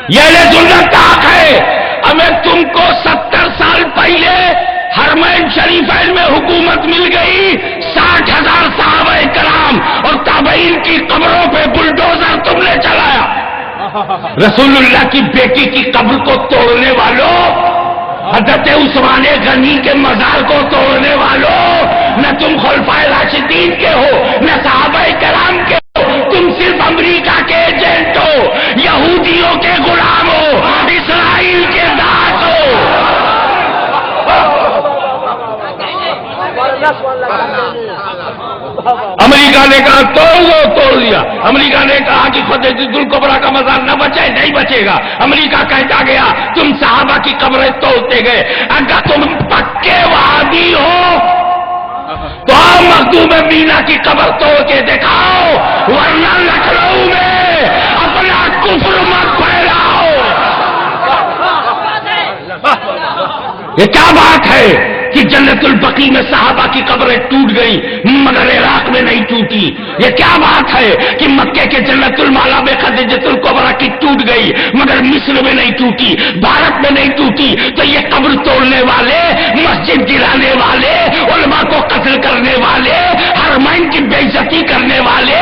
یہ سنت حق ہے. ہمیں تم کو 70 سال پہلے حرمین شریفین میں حکومت مل گئی، 60,000 صحابہ کرام اور تابعین کی قبروں پہ بلڈوزر تم نے چلایا. رسول اللہ کی بیٹی کی قبر کو توڑنے والوں، حضرت عثمان غنی کے مزار کو توڑنے والوں، نہ تم خلفائے راشدین کے ہو نہ صحابہ کرام کے ہو، تم صرف امریکہ کے ایجنٹ ہو، یہودیوں کے غلام ہو، اسرائیل کے داس ہو. امریکہ نے کہا توڑ دو، توڑ دیا. امریکہ نے کہا کہ فتح الکبریٰ کا مزار نہ بچے، نہیں بچے گا. امریکہ کہتا گیا تم صحابہ کی قبریں توڑتے گئے. اگر تم پکے وہابی ہو تو مخدوم مینا کی قبر توڑ کے دکھاؤ، ورنہ لکھنؤ میں اپنا کفر مت پھیلاؤ. یہ کیا بات ہے کہ جنت البقیع میں صحابہ کی قبریں ٹوٹ گئی مگر عراق میں نہیں ٹوٹی؟ یہ کیا بات ہے کہ مکے کے جنت المالا میں خدیجۃ الکبریٰ کی ٹوٹ گئی مگر مصر میں نہیں ٹوٹی، بھارت میں نہیں ٹوٹی؟ تو یہ قبر توڑنے والے، مسجد گرانے والے، علماء کو قتل کرنے والے، حرمین کی بے عزتی کرنے والے،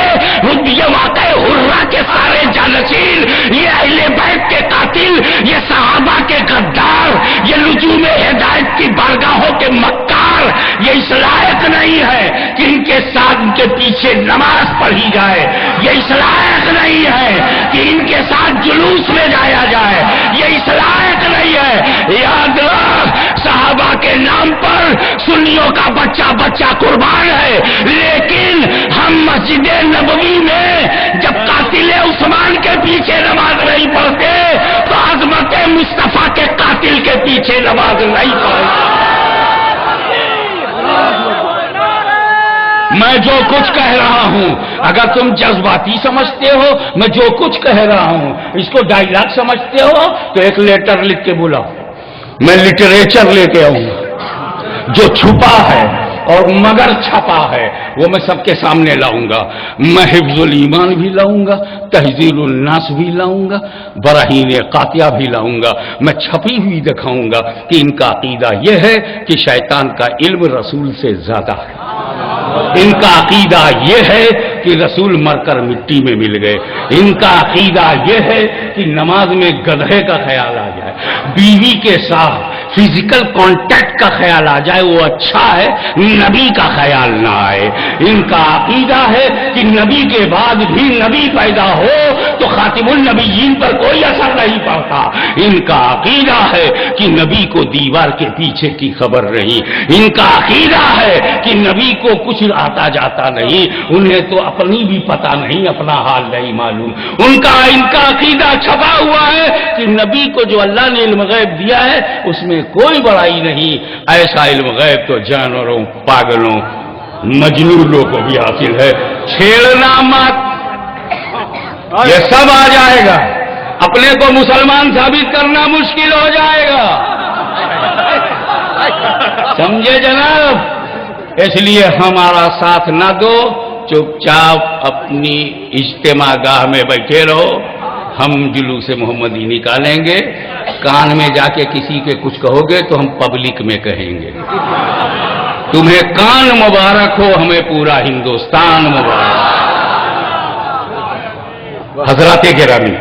یہ واقع حرہ کے سارے جانشین، یہ اہل بیت کے قاتل، یہ صحابہ کے غدار، یہ لزوم ہدایت کی بارگاہوں کے مکار، یہ اس لائق نہیں ہے کہ ان کے ساتھ ان کے پیچھے نماز پڑھی جائے. یہ اس لائق نہیں ہے کہ ان کے ساتھ جلوس میں جایا جائے. یہ اس لائق نہیں ہے. یاد رکھ، صحابہ کے نام پر سنیوں کا بچہ بچہ قربان ہے، لیکن ہم مسجد نبوی میں جب قاتل عثمان کے پیچھے نماز نہیں پڑھتے تو عظمت مصطفیٰ کے قاتل کے پیچھے نماز نہیں پڑھتے. میں جو کچھ کہہ رہا ہوں اگر تم جذباتی سمجھتے ہو، میں جو کچھ کہہ رہا ہوں اس کو ڈائلاگ سمجھتے ہو تو ایک لیٹر لکھ کے بلاؤ، میں لٹریچر لے کے آؤں گا جو چھپا ہے اور مگر چھپا ہے وہ میں سب کے سامنے لاؤں گا. میں حفظ الایمان بھی لاؤں گا، تہذیب الناس بھی لاؤں گا، براہین قاطعہ بھی لاؤں گا. میں چھپی ہوئی دکھاؤں گا کہ ان کا عقیدہ یہ ہے کہ شیطان کا علم رسول سے زیادہ ہے. ان کا عقیدہ یہ ہے کہ رسول مر کر مٹی میں مل گئے. ان کا عقیدہ یہ ہے کہ نماز میں گدھے کا خیال آ جائے، بیوی کے ساتھ فزیکل کانٹیکٹ کا خیال آ جائے وہ اچھا ہے، نبی کا خیال نہ آئے. ان کا عقیدہ ہے کہ نبی کے بعد بھی نبی پیدا ہو تو خاتم النبیین پر کوئی اثر نہیں پڑتا. ان کا عقیدہ ہے کہ نبی کو دیوار کے پیچھے کی خبر نہیں. ان کا عقیدہ ہے کہ نبی کو کچھ آتا جاتا نہیں، انہیں تو اپنی بھی پتہ نہیں، اپنا حال نہیں معلوم. ان کا عقیدہ چھپا ہوا ہے کہ نبی کو جو اللہ نے علم غیب دیا ہے اس میں کوئی بڑائی نہیں. ایسا علم غیب تو جانوروں، پاگلوں، مجنونوں کو بھی حاصل ہے. چھیڑنا مت، یہ سب آ جائے گا. اپنے کو مسلمان ثابت کرنا مشکل ہو جائے گا، سمجھے جناب؟ اس لیے ہمارا ساتھ نہ دو، چپ چاپ اپنی اجتماع گاہ میں بیٹھے رہو. ہم جلوس محمدی نکالیں گے، کان میں جا کے کسی کے کچھ کہو گے تو ہم پبلک میں کہیں گے. تمہیں کان مبارک ہو، ہمیں پورا ہندوستان مبارک. حضرات گرامی،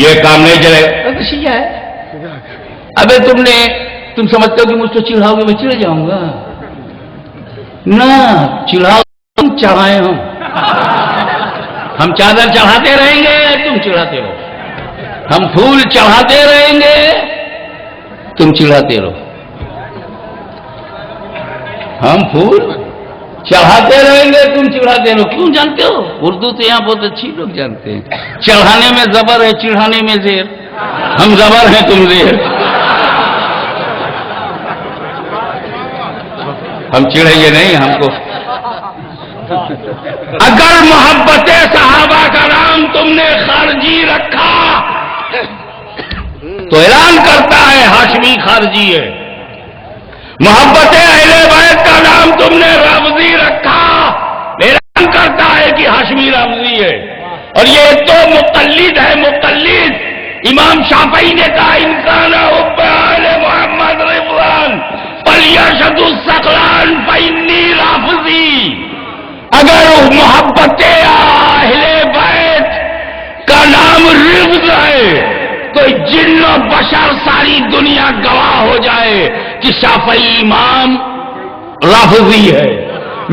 یہ کام نہیں چلے. ابے تم سمجھتے ہو کہ مجھ کو چڑھاؤ گے میں چڑھ جاؤں گا؟ نہ چڑھاؤ، تم چڑھائیں. ہم چادر چڑھاتے رہیں گے، تم چڑھاتے رہو. ہم پھول چڑھاتے رہیں گے، تم چڑھاتے رہو. ہم پھول چڑھاتے رہیں گے، تم چڑھاتے رہو. کیوں جانتے ہو؟ اردو تو یہاں بہت اچھی لوگ جانتے ہیں. چڑھانے میں زبر ہے، چڑھانے میں زیر. ہم زبر ہیں، تم زیر. ہم چڑھیں گے نہیں. ہم کو اگر محبت صحابہ کا نام تم نے خارجی رکھا تو اعلان کرتا ہے ہاشمی خارجی ہے. محبت اہل بیت کا نام تم نے رافضی رکھا، اعلان کرتا ہے کہ ہاشمی رافضی ہے. اور یہ تو مقلد ہے، مقلد. امام شافعی نے کہا انکان حب آل محمد رضوان فلیشد الثقلان فانی رافضی. اگر محبت اہل بیت کا نام رفض ہے تو جن و بشر ساری دنیا گواہ ہو جائے کہ شافعی امام رافضی ہے.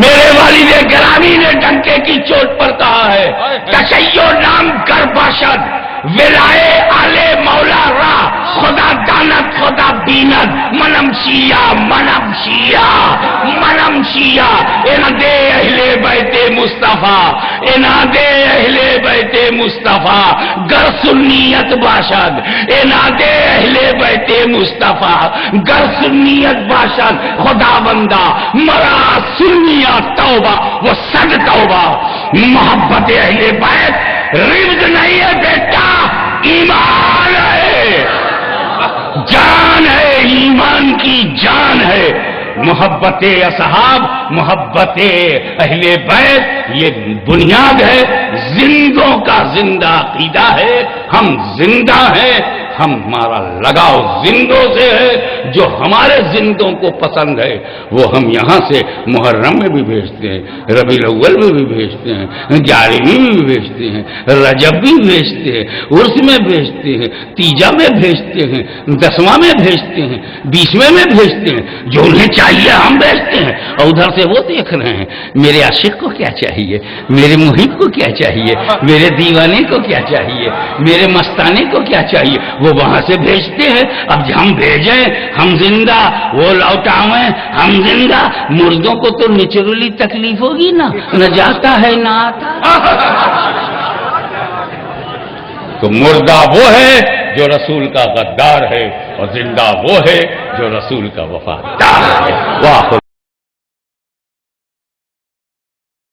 میرے والد گرامی نے ڈنکے کی چوٹ پر کہا ہے تشیع نام کر باشد ولائے آل مولا را خدا دانت خدا بینت منم شیعہ منم شیعہ منم شیعہ. انادے اہل بیت مصطفیٰ انادے اہل بیت مصطفیٰ گر سنیت باشد انادے اہل بیت مصطفیٰ گر سنیت باشد خدا بندہ مرا سنیت توبہ وہ صد توبہ. محبت اہل بیت رفض نہیں ہے بیٹا، ایمان ہے، جان ہے، ایمان کی جان ہے. محبت اصحاب، محبت اہل بیت یہ بنیاد ہے، زندوں کا زندہ عقیدہ ہے. ہم زندہ ہیں، ہمارا لگاؤ زندوں سے ہے. جو ہمارے زندوں کو پسند ہے وہ ہم یہاں سے محرم میں بھی بھیجتے ہیں، ربیع الاول میں بھی بھیجتے ہیں، 11ویں میں بھی بھیجتے ہیں، رجب بھی بھیجتے ہیں، عرس میں بھیجتے ہیں، تیجا میں بھیجتے ہیں، 10واں میں بھیجتے ہیں، 20ویں میں بھیجتے ہیں. جو انہیں چاہیے ہم بھیجتے ہیں اور ادھر سے وہ دیکھ رہے ہیں میرے عاشق کو کیا چاہیے، میرے محب کو کیا چاہیے، میرے دیوانے کو کیا چاہیے، میرے مستانے کو کیا چاہیے، وہ وہاں سے بھیجتے ہیں. اب ہم بھیجیں ہم زندہ، وہ لوٹاویں ہم زندہ. مردوں کو تو نیچرلی تکلیف ہوگی نا، نہ جاتا ہے نہ آتا. تو مردہ وہ ہے جو رسول کا غدار ہے اور زندہ وہ ہے جو رسول کا وفادار ہے. واہ.